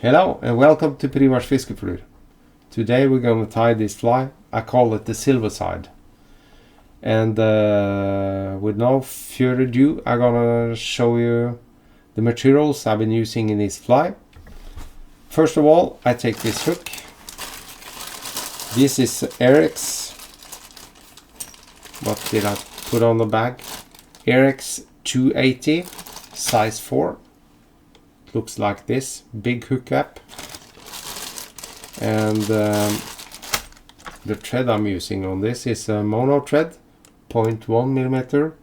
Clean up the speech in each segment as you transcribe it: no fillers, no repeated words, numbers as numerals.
Hello and welcome to Privars Fiskeflur. Today we're going to tie this fly. I call it the Silverside. And with no further ado, I'm gonna show you the materials I've been using in this fly. First of all, I take this hook. This is Eric's. What did I put on the bag? Eric's 280, size 4. Looks like this, big hook cap. And the thread I'm using on this is a mono thread, 0.1 millimeter.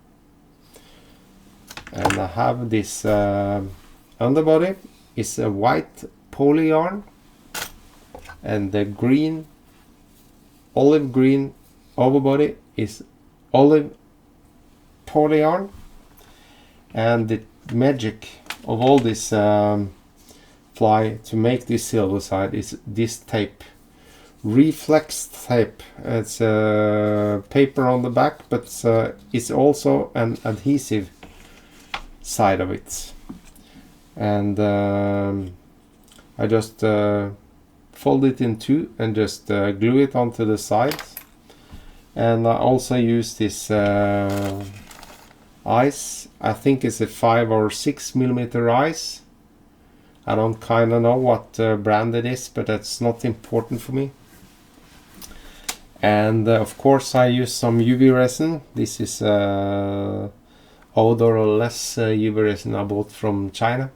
And I have this underbody is a white poly yarn, and the green, olive green overbody is olive poly yarn. And the magic of all this fly to make this Silverside is this tape, reflex tape. It's paper on the back, but it's also an adhesive side of it. And I just fold it in two and just glue it onto the side. And I also use this ice. I think it's a 5 or 6 millimeter ice. I don't kind of know what brand it is, but that's not important for me. And of course I use some UV resin. This is odorless UV resin I bought from China.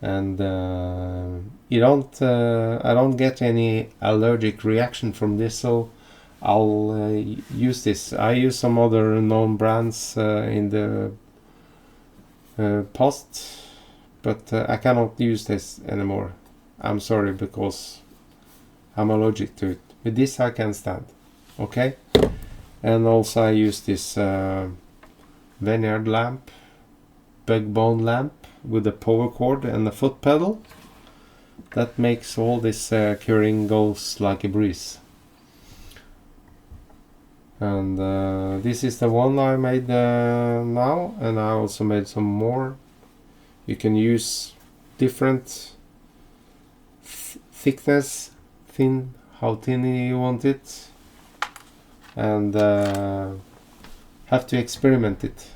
And I don't get any allergic reaction from this, so I'll use this. I use some other known brands in the past, but I cannot use this anymore. I'm sorry, because I'm allergic to it. With this I can stand. Okay. And also I use this vineyard lamp, bug bone lamp with a power cord and a foot pedal. That makes all this curing goes like a breeze. And this is the one I made now, and I also made some more. You can use different thickness, how thin you want it, and have to experiment it.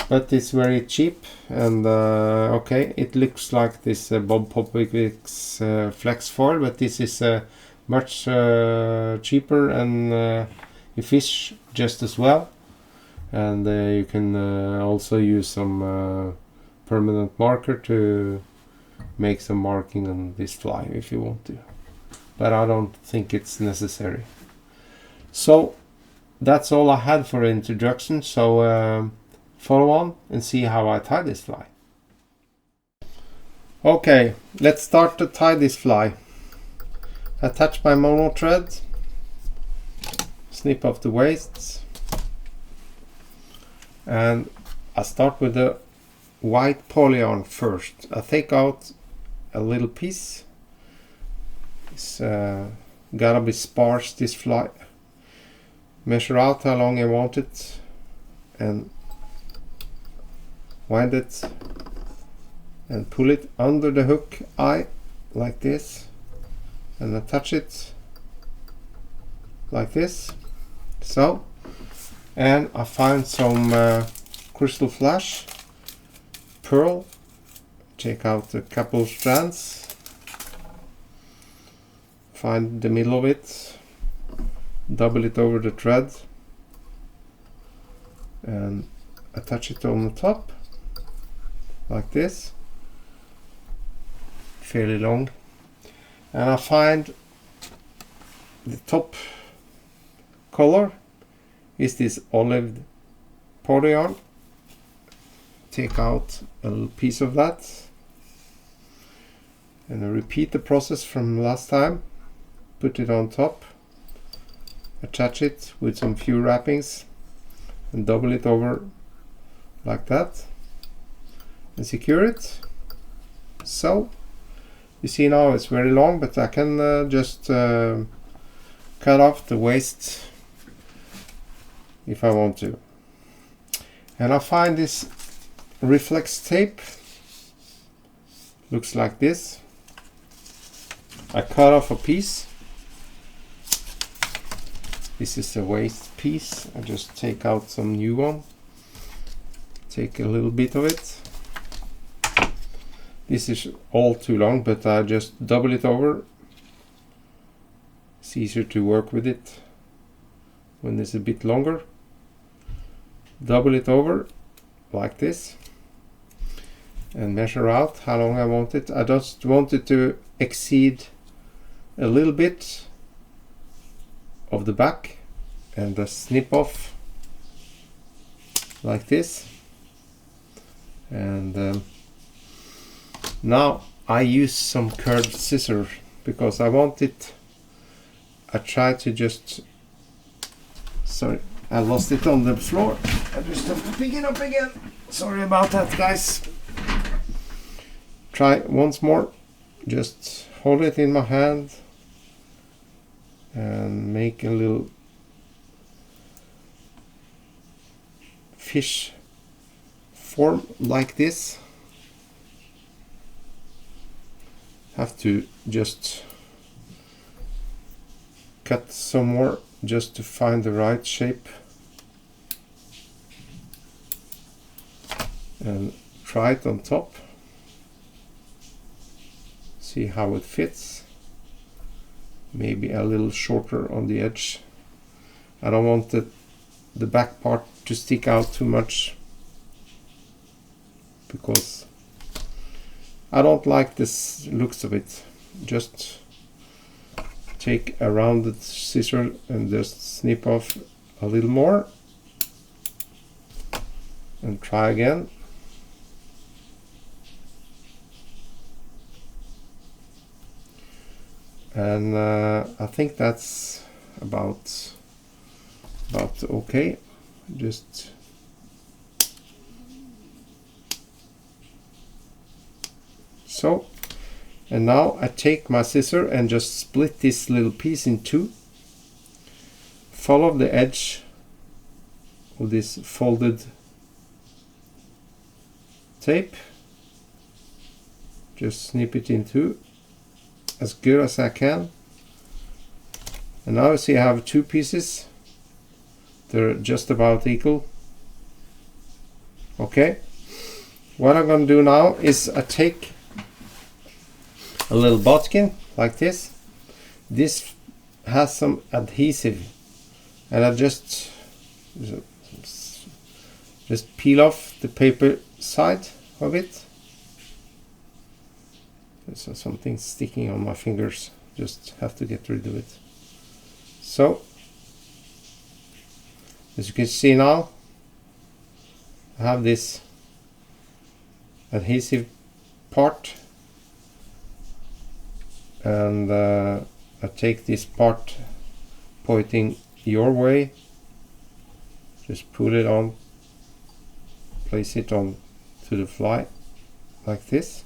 But it's very cheap, and okay, it looks like this Bob Popwick's flex foil, but this is much cheaper, and you fish just as well. And you can also use some permanent marker to make some marking on this fly if you want to, but I don't think it's necessary. So that's all I had for introduction, so follow on and see how I tie this fly. Okay, let's start to tie this fly. Attach my mono thread, snip off the waist, and I start with the white poly yarn first. I take out a little piece. It's gotta be sparse, this fly. Measure out how long I want it and wind it and pull it under the hook eye like this, and attach it like this. So, and I find some crystal flash pearl, take out a couple of strands, find the middle of it, double it over the thread and attach it on the top like this, fairly long. And I find the top color is this olive poly yarn. Take out a little piece of that and I repeat the process from last time. Put it on top, attach it with some few wrappings and double it over like that and secure it. So you see now it's very long, but I can just cut off the waist if I want to. And I find this reflex tape, looks like this. I cut off a piece. This is a waste piece. I just take out some new one. Take a little bit of it. This is all too long, but I just double it over. It's easier to work with it when it's a bit longer. Double it over like this and measure out how long I want it. I just want it to exceed a little bit of the back, and snip off like this. And now I use some curved scissors because I want it. I try to just, sorry, I lost it on the floor. I just have to pick it up again. Sorry about that, guys. Try once more. Just hold it in my hand and make a little fish form like this. Have to just cut some more just to find the right shape, and try it on top. See how it fits. Maybe a little shorter on the edge. I don't want the back part to stick out too much because I don't like this looks of it. Just take a rounded scissor and just snip off a little more and try again. And I think that's about okay. Just so. And now I take my scissor and just split this little piece in two. Follow the edge of this folded tape. Just snip it in two as good as I can. And now you see I have two pieces. They're just about equal. Okay. What I'm going to do now is I take a little bodkin like this. This has some adhesive, and I just peel off the paper side of it. There's something sticking on my fingers. Just have to get rid of it. So, as you can see now, I have this adhesive part, and I take this part pointing your way, just put it on, place it on to the fly like this,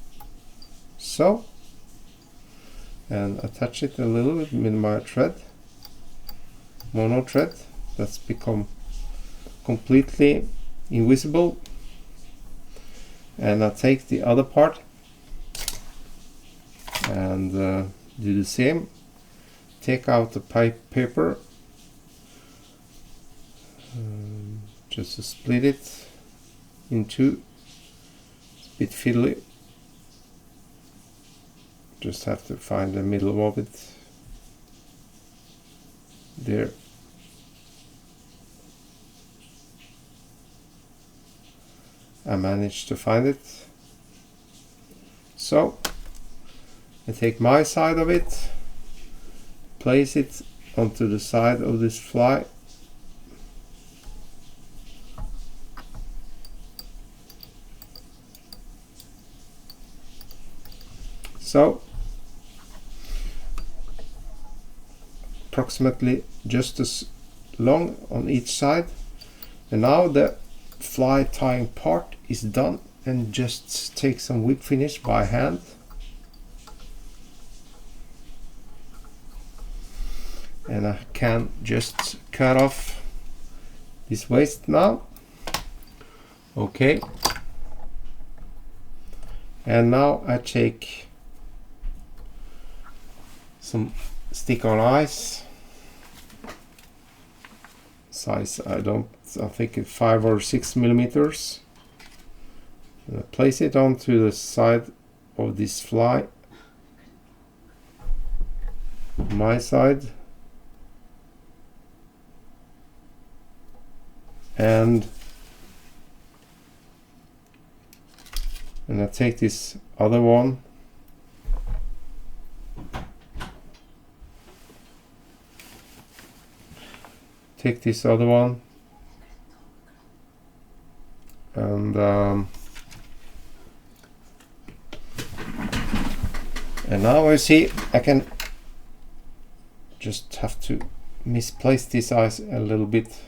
so, and attach it a little bit with my thread, mono thread, that's become completely invisible. And I take the other part and do the same. Take out the paper, just to split it in two. It's a bit fiddly. Just have to find the middle of it. There. I managed to find it. So I take my side of it, place it onto the side of this fly, so approximately just as long on each side. And now the fly tying part is done, and just take some whip finish by hand. And I can just cut off this waist now. Okay. And now I take some stick-on ice. Size I think it's 5 or 6 millimeters. And I place it onto the side of this fly, my side, and I take this other one and now I see I can just have to misplace this ice a little bit.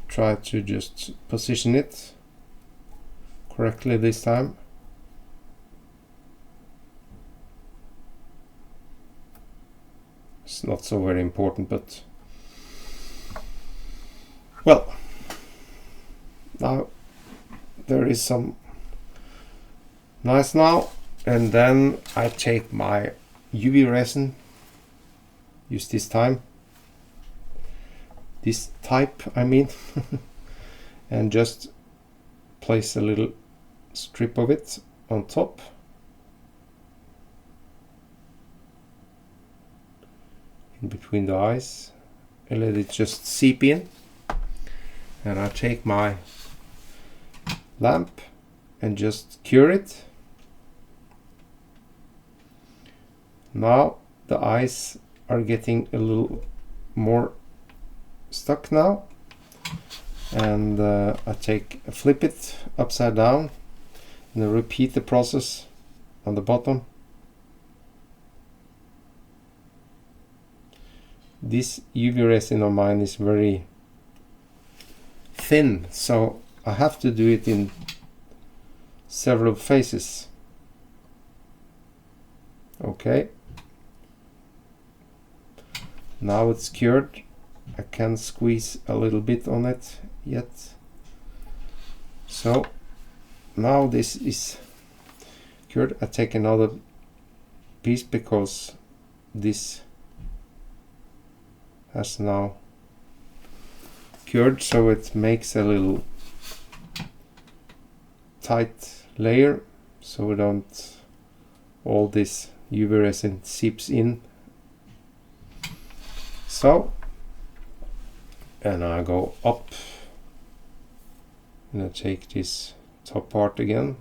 Try to just position it correctly this time. It's not so very important, but well, now there is some nice now, and then I take my UV resin, use this type I mean, and just place a little strip of it on top. In between the eyes, and let it just seep in. And I take my lamp and just cure it. Now the eyes are getting a little more stuck now, and I flip it upside down and I repeat the process on the bottom. This UV resin of mine is very thin, so I have to do it in several phases. Okay, now it's cured. I can squeeze a little bit on it yet. So now this is cured. I take another piece because this has now cured, so it makes a little tight layer, so we don't all this UV resin seeps in. So, and I go up and I take this top part again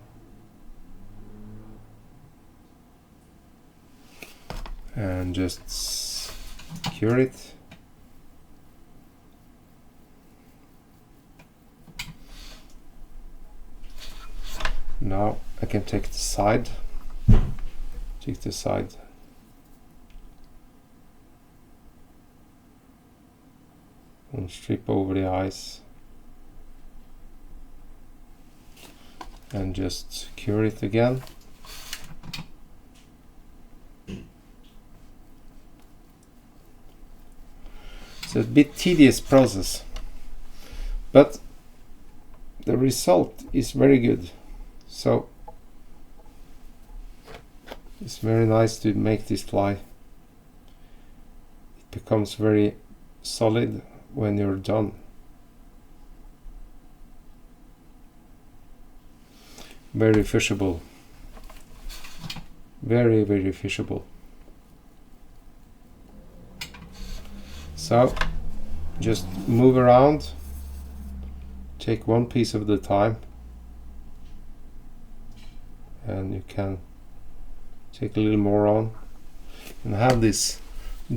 and just cure it. Now I can take the side, and strip over the eyes and just cure it again. It's a bit tedious process, but the result is very good. So it's very nice to make this fly. It becomes very solid when you're done. Very fishable. Very, very fishable. So just move around, take one piece at a time, and you can take a little more on, and have this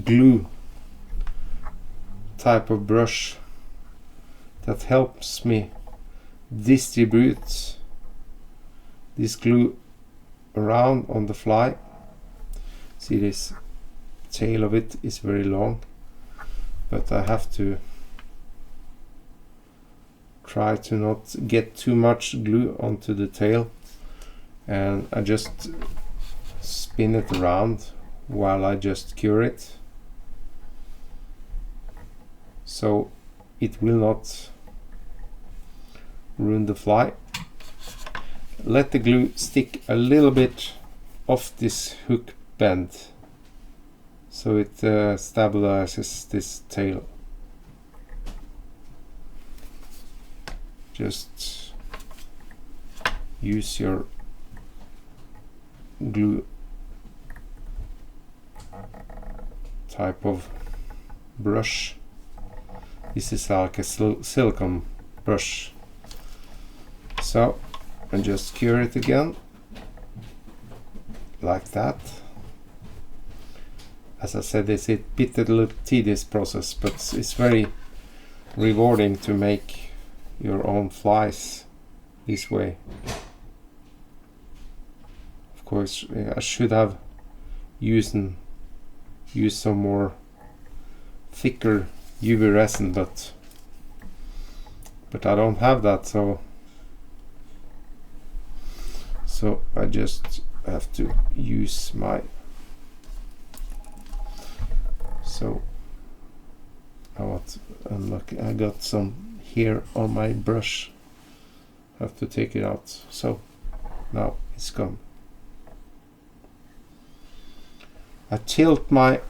glue type of brush that helps me distribute this glue around on the fly. See, this tail of it is very long, but I have to try to not get too much glue onto the tail, and I just spin it around while I just cure it, so it will not ruin the fly. Let the glue stick a little bit off this hook bend so it stabilizes this tail. Just use your glue type of brush. This is like a silicone brush. So, and just cure it again like that. As I said, it's a bit a little tedious process, but it's very rewarding to make your own flies this way. Of course, I should have used some more thicker UV resin, but I don't have that, so I just have to use my. So I got some here on my brush. I have to take it out. So now it's gone. I tilt my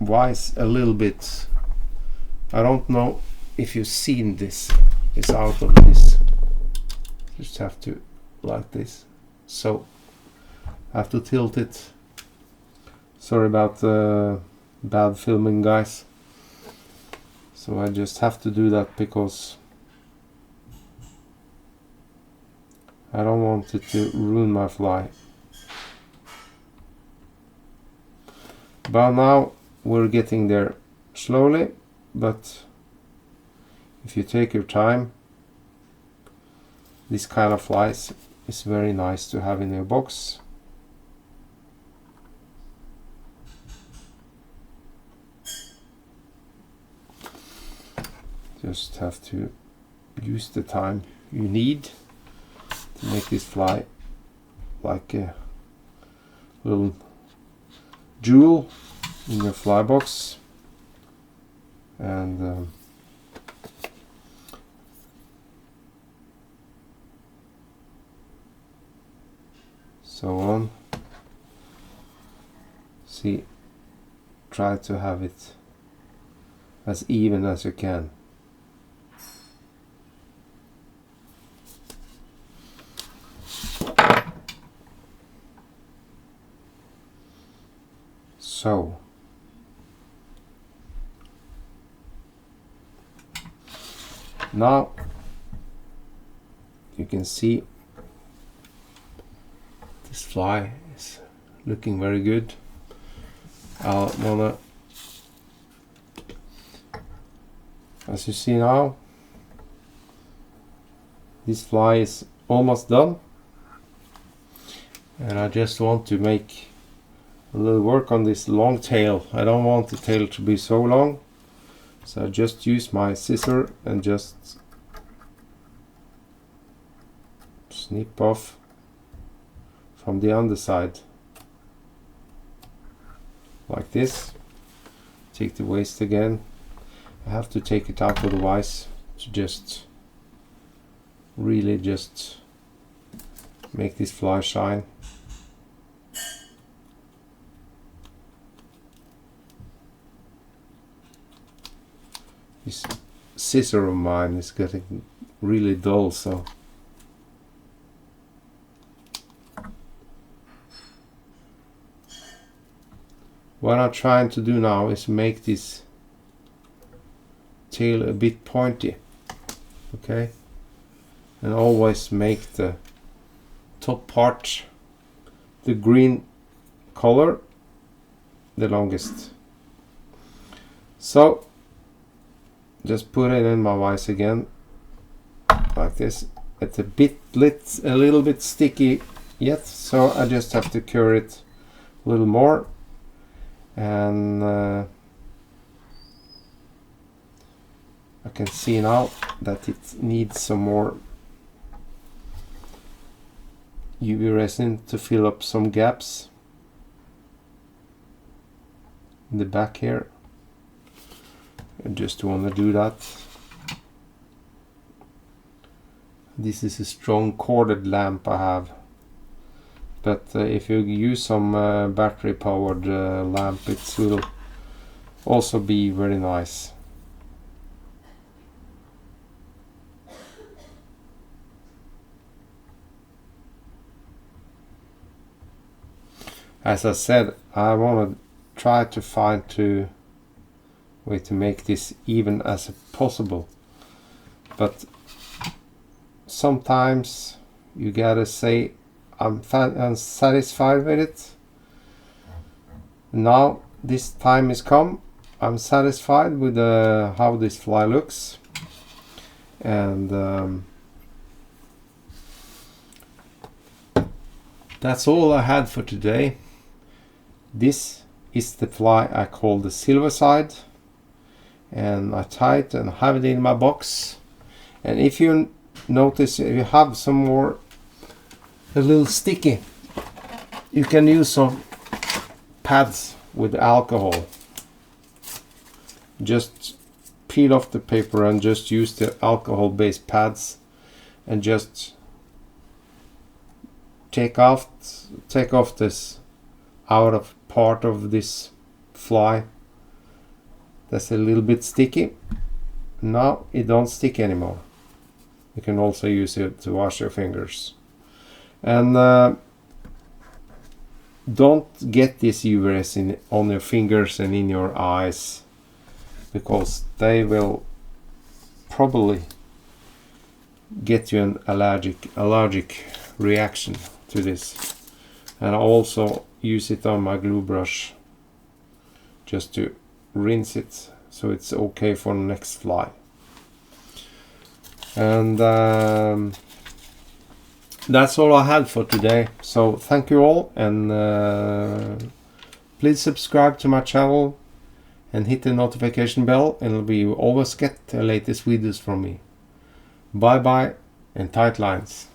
vise a little bit. I don't know if you've seen this. It's out of this. Just have to like this. So I have to tilt it. Sorry about the bad filming, guys. So I just have to do that because I don't want it to ruin my fly. But now we're getting there slowly, but if you take your time, this kind of flies is very nice to have in your box. Just have to use the time you need to make this fly like a little jewel in your fly box, and so on. See, try to have it as even as you can. So now you can see this fly is looking very good. I wanna, as you see now, this fly is almost done, and I just want to make a little work on this long tail. I don't want the tail to be so long, so I just use my scissor and just snip off from the underside like this. Take the waste again. I have to take it out otherwise to just really just make this fly shine. This scissor of mine is getting really dull, so what I'm trying to do now is make this tail a bit pointy, okay, and always make the top part, the green color, the longest. So just put it in my vise again like this. It's a little bit sticky yet, so I just have to cure it a little more, and I can see now that it needs some more UV resin to fill up some gaps in the back here. I just want to do that. This is a strong corded lamp I have, but if you use some battery powered lamp, it will also be very nice. As I said, I want to try to find a way to make this even as possible, but sometimes you gotta say I'm satisfied with it. Now this time is come. I'm satisfied with how this fly looks, and that's all I had for today. This is the fly I call the Silverside, and I tie it and have it in my box. And if you notice, if you have some more a little sticky, you can use some pads with alcohol. Just peel off the paper and just use the alcohol based pads and just take off this out of part of this fly that's a little bit sticky. Now it don't stick anymore. You can also use it to wash your fingers. And don't get this UVS on your fingers and in your eyes, because they will probably get you an allergic reaction to this. And I also use it on my glue brush just to rinse it so it's okay for the next fly. And that's all I had for today. So thank you all, and please subscribe to my channel and hit the notification bell, and you always get the latest videos from me. Bye bye and tight lines.